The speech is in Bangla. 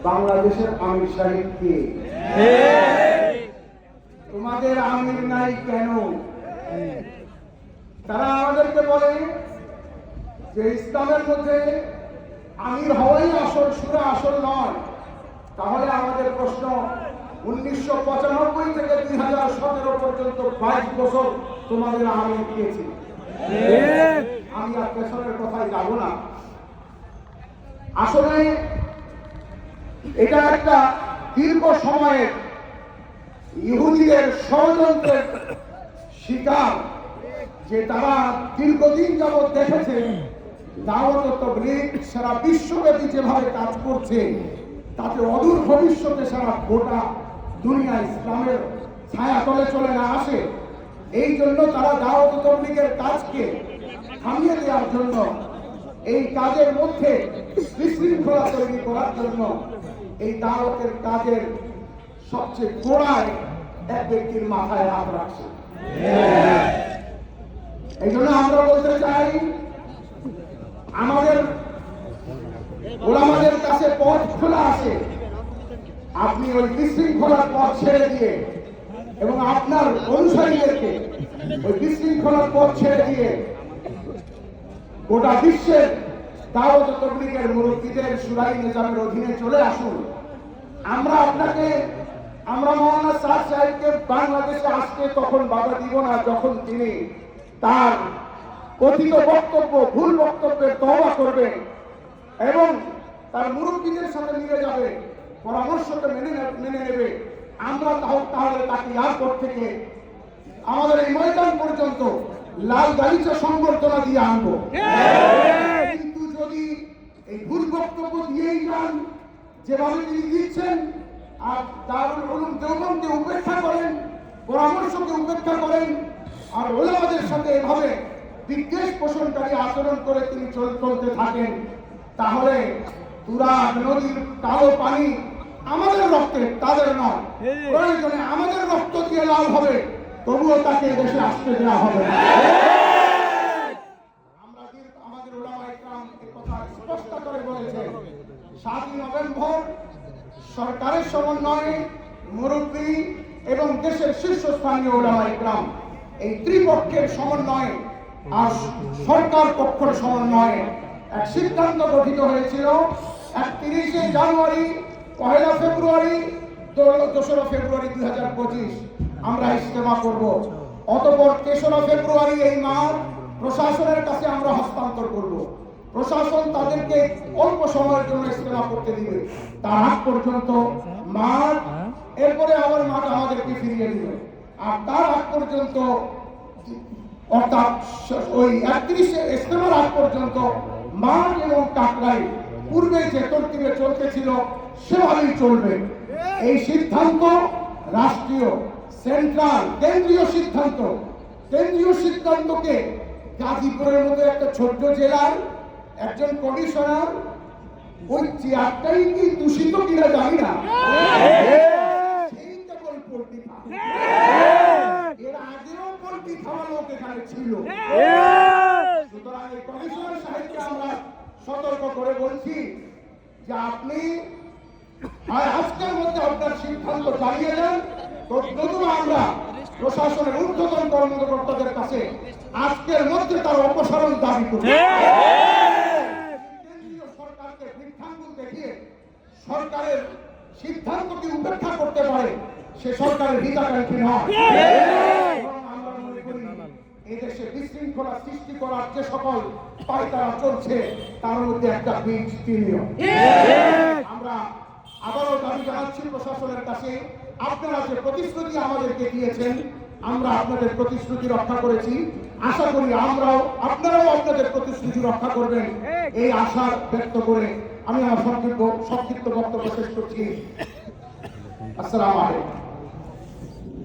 বাংলাদেশের আমির সাহেব কে? তোমাদের আমির নাই কেন? তারা আমাদেরকে বলে যে ইসলামের মধ্যে আমির হওয়াই আসল, সুরা আসল নয়। তাহলে আমাদের প্রশ্ন, 1995 থেকে 2017 পর্যন্ত 22 বছর তোমাদের আমির কে ছিল? আমি আর পেছনের কথায় যাব না। আসলে এটা একটা দীর্ঘ সময়ের ইহুদিদের ষড়যন্ত্রের শিকার, যে তারা দীর্ঘদিন যাবৎ দেখেছে দাওয়াত ও তাবলীগ সারা বিশ্বব্যাপী যেভাবে কাজ করছে, তাতে অদূর ভবিষ্যতে সারা গোটা দুনিয়া ইসলামের ছায়াতলে চলে না আসে। এই জন্য তারা দাওয়াত ও তাবলীগের কাজকে থামিয়ে দেওয়ার জন্য, এই কাজের মধ্যে বিশৃঙ্খলা তৈরি করার জন্য এই দাওয়াতের কাজের সবচেয়ে গোড়ায় এক ব্যক্তির মাথায় হাত রাখছে। এই জন্য আমরা বলতে চাই, আমাদের ওলামাদের কাছে পথ খোলা আছে। আপনি ওই বিশৃঙ্খলার পথ ছেড়ে দিয়ে এবং আপনার অনুসারীদেরকে ওই বিশৃঙ্খলার পথ ছেড়ে দিয়ে গোটা বিশ্বের দাওয়াত ও তাবলীগের মুরব্বীদের শুরাই নিজামের অধীনে চলে আসুন। আমরা মাওলানা সাদ সাহেবকে বাংলাদেশে আসতে তখন বাধা দিব না, যখন তিনি তার কথিত বক্তব্য, ভুল বক্তব্যের তওবা করবেন এবং তার মুরব্বীদের সাথে মিলে যাবে, পরামর্শকে মেনে নেবে। আমরা তাহলে তাকে এয়ারপোর্ট থেকে আমাদের এই ময়দান পর্যন্ত লাল গালিচা সংবর্ধনা দিয়ে আনবো। কিন্তু যদি এই ভুল বক্তব্য দিয়েই যান, যেভাবে তিনি দিচ্ছেন, আর দারুল উলুম দেওবন্দকে উপেক্ষা করেন, পরামর্শকে উপেক্ষা করেন, আর ওলামাদের সাথে এভাবে বিদ্বেষ পোষণকারী আচরণ করে তিনি চলতে থাকেন, তাহলে তুরাগ নদীর কালো পানি আমাদের রক্তে, তাদের নয়। প্রয়োজনে আমাদের রক্ত দিয়ে লাল হবে, তবুও তাকে দেশে আসতে দেওয়া হবে। আমাদের ওলামায়ে কেরাম এই কথা স্পষ্ট করে বলেছেন। 7 নভেম্বর সরকারের সমন্বয়ে, মুরব্বী এবং দেশের শীর্ষস্থানীয় ওলামায়ে কেরাম, এই ত্রিপক্ষের সমন্বয়ে আর সরকার পক্ষের সমন্বয়ে এক সিদ্ধান্ত গঠিত হয়েছিল। 31শে জানুয়ারি, 1 ফেব্রুয়ারি, 2 ফেব্রুয়ারি 2025 আমরা ইজতেমা করব। অতঃপর 3 ফেব্রুয়ারি এই মাঠ প্রশাসনের কাছে আমরা হস্তান্তর করব। প্রশাসন তাদেরকে অল্প সময়ের জন্য ইজতেমা করতে দিবে, তার আগ পর্যন্ত মাঠ, এরপরে আবার মাঠ আমাদেরকে ফিরিয়ে দিবে। আর তার আগ পর্যন্ত, অর্থাৎ ওই 31শে ইজতেমার আগ পর্যন্ত মাঠ এবং টাকলাই পূর্বে যে তরতিবে চলতেছিল সেভাবেই চলবে। এই সিদ্ধান্ত রাষ্ট্রীয়, সেন্ট্রাল, কেন্দ্রীয় সিদ্ধান্ত। কেন্দ্রীয় সিদ্ধান্তকে গাজীপুরের মতো একটা ছোট্ট জেলার একজন কমিশনার, ওই চেয়ারটাই কি দূষিত কিনা জানি না, সেই কেবল পোল্ট্রি খায়। এর আগেও পোল্ট্রি খাওয়া লোক এখানে ছিল। সুতরাং এই কমিশনার সাহেবকে আমরা সতর্ক করে বলছি যে আপনি আজকের মধ্যে আপনার সিদ্ধান্ত জানিয়ে দেন, নতুবা আমরা প্রশাসনের ঊর্ধ্বতন কর্মকর্তাদের কাছে আজকের মধ্যে তার অপসারণ দাবি করি। কেন্দ্রীয় সরকারকে বৃদ্ধাঙ্গুল দেখিয়ে সরকারের সিদ্ধান্তকে উপেক্ষা করতে পারে, সে সরকারের হিতাকাঙ্ক্ষী নয়। আমরা মনে করি এদেশে বিশৃঙ্খলা সৃষ্টি করার যে সকল পায়তারা চলছে, তার মধ্যে একটা বীজ তিনিও। আমরা আবারও দাবি জানাচ্ছি প্রশাসনের কাছে, আপনারা যে প্রতিশ্রুতি আমাদেরকে দিয়েছেন, আমরা আপনাদের প্রতিশ্রুতি রক্ষা করেছি। আশা করি আপনারাও আপনাদের প্রতিশ্রুতি রক্ষা করবেন, এই আশা ব্যক্ত করে আমি আমার সংক্ষিপ্ত বক্তব্য শেষ করছি। আসসালামু আলাইকুম।